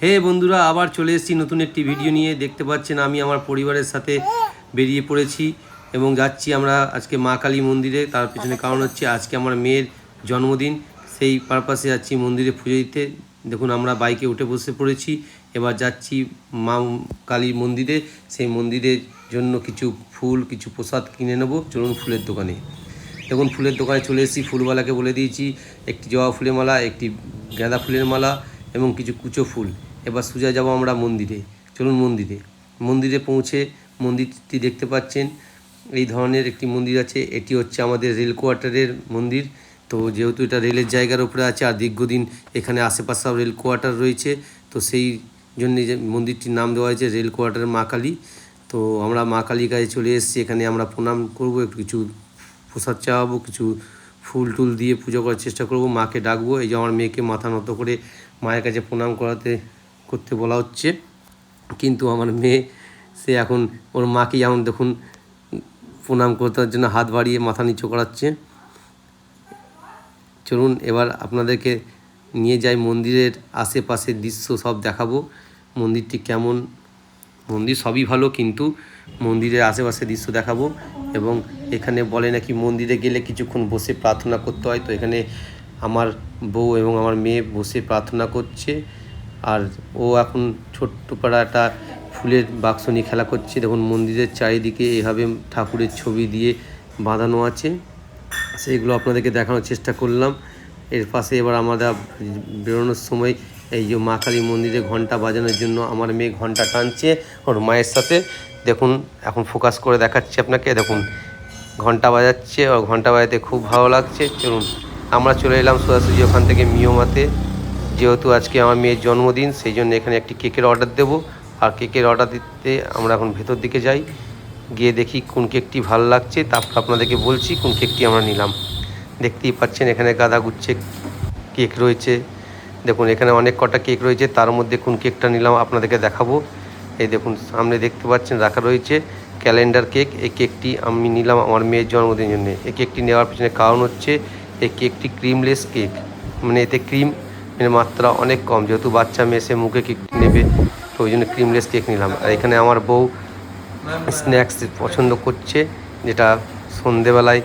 হে বন্ধুরা, আবার চলে এসেছি নতুন একটি ভিডিও নিয়ে। দেখতে পাচ্ছেন আমি আমার পরিবারের সাথে বেরিয়ে পড়েছি এবং যাচ্ছি আমরা আজকে মা কালী মন্দিরে। তার পেছনে কারণ হচ্ছে আজকে আমার মেয়ের জন্মদিন, সেই পারপাসে যাচ্ছি মন্দিরে পুজো দিতে। দেখুন আমরা বাইকে উঠে বসে পড়েছি, এবার যাচ্ছি মা কালী মন্দিরে। সেই মন্দিরের জন্য কিছু ফুল, কিছু প্রসাদ কিনে নেব। চলুন ফুলের দোকানে। দেখুন ফুলের দোকানে চলে এসেছি, ফুলওয়ালাকে বলে দিয়েছি একটি জবা ফুলের মালা, একটি গাঁদা ফুলের মালা এবং কিছু কুচো ফুল। এবার সোজা যাব আমরা মন্দিরে। চলুন মন্দিরে পৌঁছে মন্দিরটি দেখতে পাচ্ছেন, এই ধরনের একটি মন্দির আছে। এটি হচ্ছে আমাদের রেল কোয়ার্টারের মন্দির। তো যেহেতু এটা রেলের জায়গার উপরে আছে আর দীর্ঘদিন এখানে আশেপাশেও রেল কোয়ার্টার রয়েছে, তো সেই জন্যে যে মন্দিরটির নাম দেওয়া হয়েছে রেল কোয়ার্টার মা কালী। তো আমরা মা কালীর কাছে চলে এসেছি, এখানে আমরা প্রণাম করব, একটু কিছু প্রসাদ চাওয়াবো, কিছু ফুল টুল দিয়ে পুজো করার চেষ্টা করব, মাকে ডাকবো। এই যে আমার মেয়েকে মাথা নত করে মায়ের কাছে প্রণাম করতে বলা হচ্ছে, কিন্তু আমার মেয়ে সে এখন ওর মাকে যেমন দেখুন প্রণাম করতে জন্য হাত বাড়িয়ে মাথা নিচু করাচ্ছে। চলুন এবার আপনাদেরকে নিয়ে যাই মন্দিরের আশেপাশের দৃশ্য সব দেখাবো। মন্দিরটি কেমন, মন্দির সবই ভালো, কিন্তু মন্দিরের আশেপাশে দৃশ্য দেখাবো। এবং এখানে বলে নাকি মন্দিরে গেলে কিছুক্ষণ বসে প্রার্থনা করতে হয়। তো এখানে আমার বউ এবং আমার মেয়ে বসে প্রার্থনা করছে, আর ও এখন ছোট্ট পাড়া একটা ফুলের বাক্স নিয়ে খেলা করছে। দেখুন মন্দিরের চারিদিকে এভাবে ঠাকুরের ছবি দিয়ে বাঁধানো আছে, সেইগুলো আপনাদেরকে দেখানোর চেষ্টা করলাম। এর পাশে এবার আমরা বেরোনোর সময় এই যে মা কালী মন্দিরে ঘন্টা বাজানোর জন্য আমার মেয়ে ঘন্টা টানছে ওর মায়ের সাথে। দেখুন এখন ফোকাস করে দেখাচ্ছি আপনাকে, দেখুন ঘন্টা বাজাচ্ছে, আর ঘন্টা বাজাতে খুব ভালো লাগছে। চলুন আমরা চলে এলাম সোজাসুজি ওখান থেকে মিওমাতে। যেহেতু আজকে আমার মেয়ের জন্মদিন, সেই জন্য এখানে একটি কেকের অর্ডার দেবো। আর কেকের অর্ডার দিতে আমরা এখন ভেতর দিকে যাই, গিয়ে দেখি কোন কেকটি ভালো লাগছে, তারপর আপনাদেরকে বলছি কোন কেকটি আমরা নিলাম। দেখতেই পাচ্ছেন এখানে গাদা গুচ্ছে কেক রয়েছে। দেখুন এখানে অনেক কটা কেক রয়েছে, তার মধ্যে কোন কেকটা নিলাম আপনাদেরকে দেখাবো। এই দেখুন সামনে দেখতে পাচ্ছেন রাখা রয়েছে ক্যালেন্ডার কেক। এই কেকটি আমি নিলাম আমার মেয়ের জন্মদিনের জন্য। এই কেকটি নেওয়ার পিছনে কারণ হচ্ছে এই কেকটি ক্রিমলেস কেক, মানে এতে ক্রিমের মাত্রা অনেক কম। যেহেতু বাচ্চা মেয়ে সে মুখে কেকটি নেবে, তো ওই জন্য ক্রিমলেস কেক নিলাম। আর এখানে আমার বউ স্ন্যাক্স পছন্দ করছে, যেটা সন্ধেবেলায়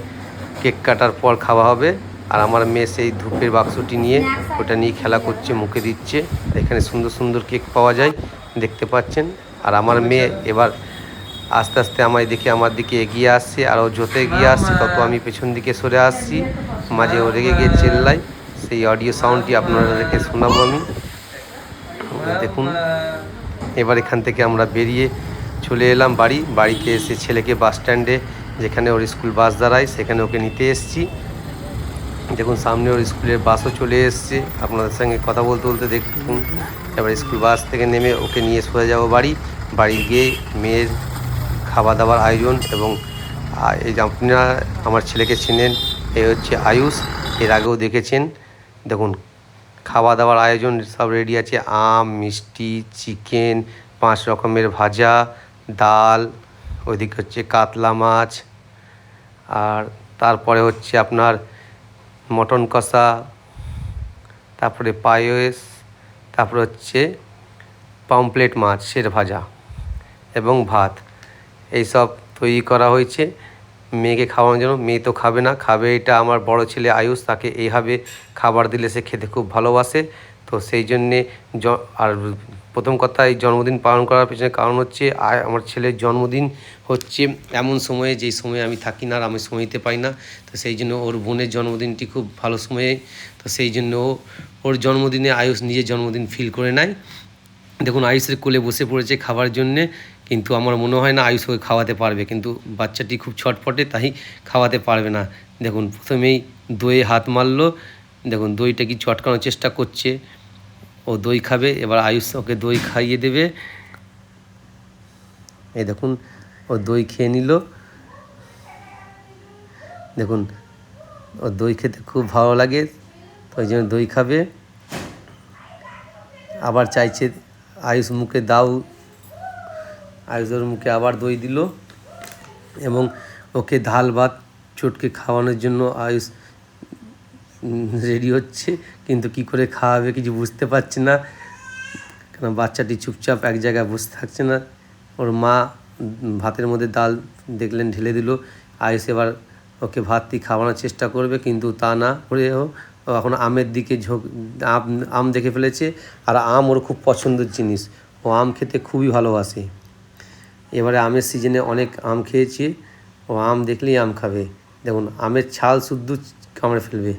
কেক কাটার পর খাওয়া হবে। আর আমার মেয়ে সেই ধূপের বাক্সটি নিয়ে ওটা নিয়ে খেলা করছে, মুখে দিচ্ছে। এখানে সুন্দর সুন্দর কেক পাওয়া যায় দেখতে পাচ্ছেন। আর আমার মেয়ে এবার আস্তে আস্তে আমায় দেখে আমার দিকে এগিয়ে আসছে, আর ও যত এগিয়ে আসছে তত আমি পেছন দিকে সরে আসছি। মাঝে ও রেগে গিয়ে চেল্লাই, সেই অডিও সাউন্ডটি আপনাদেরকে শোনাবো আমি। দেখুন এবার এখান থেকে আমরা বেরিয়ে চলে এলাম বাড়িতে এসে ছেলেকে বাস স্ট্যান্ডে, যেখানে ওর স্কুল বাস দাঁড়ায়, সেখানে ওকে নিতে এসেছি। দেখুন সামনে ওর স্কুলের বাসও চলে এসছে, আপনাদের সঙ্গে কথা বলতে বলতে দেখুন। এবার স্কুল বাস থেকে নেমে ওকে নিয়ে সোজা যাবো বাড়ি গিয়ে মেয়ের খাওয়া দাওয়ার আয়োজন। এবং এই যে আপনারা আমার ছেলেকে চেনেন, এই হচ্ছে আয়ুষ, এর আগেও দেখেছেন। দেখুন খাওয়া দাওয়ার আয়োজন সব রেডি আছে, আম, মিষ্টি, চিকেন, 5 রকমের ভাজা, ডাল, ওইদিকে হচ্ছে কাতলা মাছ, আর তারপরে হচ্ছে আপনার মটন কষা, তারপরে পায়েস, তারপরে হচ্ছে পমফ্রেট মাছের ভাজা এবং ভাত। এইসব তৈরি করা হয়েছে মেয়েকে খাওয়ানোর জন্য। মেয়ে তো খাবে না, খাবে এটা আমার বড় ছেলে আয়ুষ। তাকে এইভাবে খাবার দিলে সে খেতে খুব ভালোবাসে। তো সেই জন্যে আর প্রথম কথা, এই জন্মদিন পালন করার পেছনে কারণ হচ্ছে আমার ছেলের জন্মদিন হচ্ছে এমন সময়ে, যেই সময়ে আমি থাকি না আর আমি সময় দিতে পারি না। তো সেই জন্য ওর বোনের জন্মদিনটি খুব ভালো সময়ে, তো সেই জন্য ওর জন্মদিনে আয়ুষ নিজের জন্মদিন ফিল করে নেয়। দেখুন আয়ুষের কোলে বসে পড়েছে খাবার জন্যে, কিন্তু আমার মনে হয় না আয়ুষ ওকে খাওয়াতে পারবে, কিন্তু বাচ্চাটি খুব ছটফটে, তাই খাওয়াতে পারবে না। দেখুন প্রথমেই দইয়ে হাত মারলো, দেখুন দইটা কি চটকানোর চেষ্টা করছে। ও দই খাবে, এবার আয়ুষ ওকে দই খাইয়ে দেবে। এই দেখুন ও দই খেয়ে নিল। দেখুন ও দই খেতে খুব ভালো লাগে, তো ওই জন্য দই খাবে। আবার চাইছে আয়ুষ মুখে দাও, আয়ুষের মুখে আবার দই দিল এবং ওকে ধাল ভাত চটকে খাওয়ানোর জন্য আয়ুষ রেডি হচ্ছে, কিন্তু কি করে খাওয়াবে কিছু বুঝতে পারছে না। কারণ বাচ্চাটি চুপচাপ এক জায়গায় বসে থাকছে না। ওর মা ভাতের মধ্যে ডাল দেখলেন ঢেলে দিল। আয়ুষ এবার ওকে ভাতটি খাওয়ানোর চেষ্টা করবে, কিন্তু তা না করেও ও এখন আমের দিকে আম দেখে ফেলেছে। আর আম ওর খুব পছন্দের জিনিস, ও আম খেতে খুবই ভালোবাসে। এবারে আমের সিজনে অনেক আম খেয়েছে, ও আম দেখলেই আম খাবে। দেখুন আমের ছাল শুদ্ধ কামড়ে ফেলবে,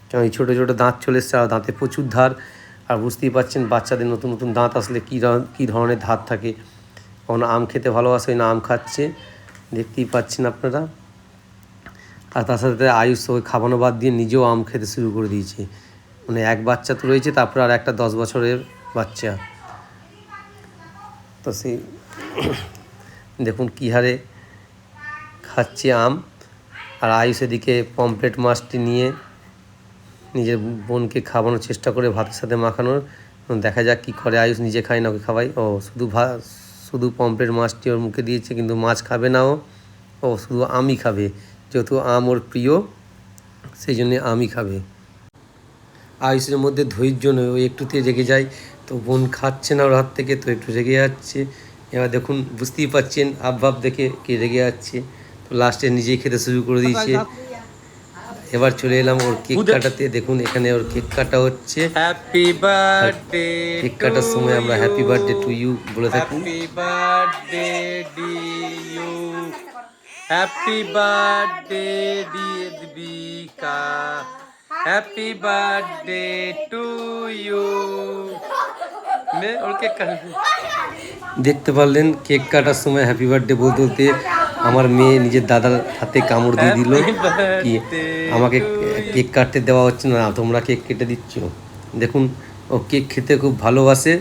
কারণ এই ছোটো ছোটো দাঁত চলে এসছে, আর দাঁতে প্রচুর ধার। আর বুঝতেই পারছেন বাচ্চাদের নতুন নতুন দাঁত আসলে কী ধরনের ধার থাকে। কখনো আম খেতে ভালোবাসে না, আম খাচ্ছে, দেখতেই পাচ্ছেন আপনারা। আর তার সাথে আয়ুষ ওই খাওয়ানো বাদ দিয়ে নিজেও আম খেতে শুরু করে দিয়েছে। মানে এক বাচ্চা তো রয়েছে, তারপরে আর একটা 10 বছরের বাচ্চা। তো সেই দেখুন কী হারে খাচ্ছে আম। আর আয়ুষ এদিকে পমফ্রেট মাছটি নিয়ে নিজের বোনকে খাওয়ানোর চেষ্টা করে ভাতের সাথে মাখানোর। দেখা যাক কী করে। আয়ুষ নিজে খায় না, ওকে খাওয়াই। ও শুধু পমফ্রেট মাছটি ওর মুখে দিয়েছে, কিন্তু মাছ খাবে না ও শুধু আমই খাবে। যেহেতু আম ওর প্রিয়, সেই জন্যে আমই খাবে। আয়ুষের মধ্যে ধৈর্য নয়, ও একটুতে রেগে যায়। তো বোন খাচ্ছে না ওর হাত থেকে, তো একটু রেগে যাচ্ছে। এবার দেখুন বুঝতেই পারছেন আবভাব দেখে কে রেগে যাচ্ছে। তো লাস্টে নিজেই খেতে শুরু করে দিয়েছে। এবার চলে এলাম ওর কেক কাটাতে। দেখুন এখানে ওর কেক কাটা হচ্ছে। হ্যাপি বার্থডে, কেক কাটার সময় আমরা হ্যাপি বার্থডে টু ইউ বলে থাকি। Happy birthday to you, happy birthday dear Deepika, happy birthday to you. নে ওর কেক কাটা। দেখতে পারলেন কেক কাটার সময় হ্যাপি বার্থডে বলতে বলতে আমার মেয়ে নিজের দাদার হাতে কামড় দিয়ে দিল। কি আমাকে কেক কাটতে দেওয়া হচ্ছে না, তোমরা কেক কেটে দিচ্ছ। দেখুন ও কেক খেতে খুব ভালোবাসে।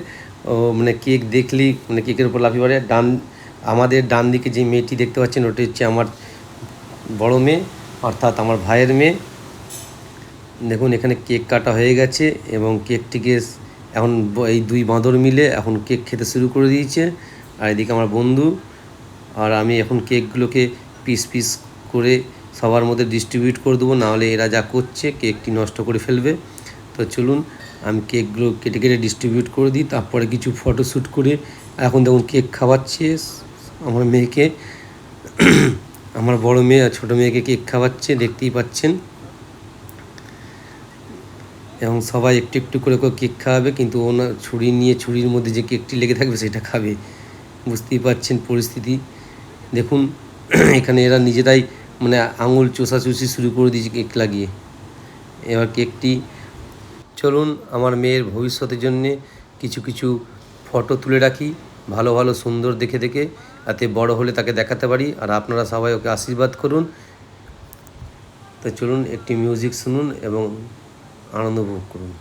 ও মানে কেক দেখলেই মানে কেকের উপর লাফিয়ে পড়ে। আমাদের ডান দিকে যে মেয়েটি দেখতে পাচ্ছেন ওটি হচ্ছে আমার বড় মেয়ে, অর্থাৎ আমার ভাইয়ের মেয়ে। দেখুন এখানে কেক কাটা হয়ে গেছে এবং কেকটিকে এখন এই দুই বাঁদর মিলে এখন কেক খেতে শুরু করে দিয়েছে। আর এদিকে আমার বন্ধু আর আমি এখন কেকগুলোকে পিস পিস করে সবার মধ্যে ডিস্ট্রিবিউট করে দেবো, নাহলে এরা যা করছে কেকটি নষ্ট করে ফেলবে। তো চলুন আমি কেকগুলো কেটে কেটে ডিস্ট্রিবিউট করে দিই, তারপরে কিছু ফটোশ্যুট করে। এখন দেখুন কেক খাওয়াচ্ছে আমার মেয়েকে, আমার বড় মেয়ে আর ছোটো মেয়েকে কেক খাওয়াচ্ছে, দেখতেই পাচ্ছেন। এবং সবাই একটু একটু করে কেক খাওয়াবে, কিন্তু ওনার ছুরি নিয়ে ছুরির মধ্যে যে কেকটি লেগে থাকবে সেটা খাবে। বুঝতেই পারছেন পরিস্থিতি। দেখুন এখানে এরা নিজেরাই মানে আঙুল চোষাচুষি শুরু করে দিয়েছে কেক লাগিয়ে। এবার কেকটি চলুন আমার মেয়ের ভবিষ্যতের জন্যে কিছু কিছু ফটো তুলে রাখি, ভালো ভালো সুন্দর দেখে দেখে, যাতে বড় হলে তাকে দেখাতে পারি। আর আপনারা সবাই ওকে আশীর্বাদ করুন। তো চলুন একটি মিউজিক শুনুন এবং আনন্দ উপভোগ করুন।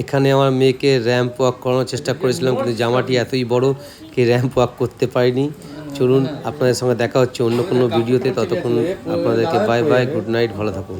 এখানে আমার মেয়েকে র্যাম্প ওয়াক করানোর চেষ্টা করেছিলাম, কিন্তু জামাটি এতই বড় কি র্যাম্প ওয়াক করতে পারিনি। চলুন আপনাদের সঙ্গে দেখা হচ্ছে অন্য কোনো ভিডিওতে। ততক্ষণ আপনাদেরকে বাই বাই, গুড নাইট, ভালো থাকুন।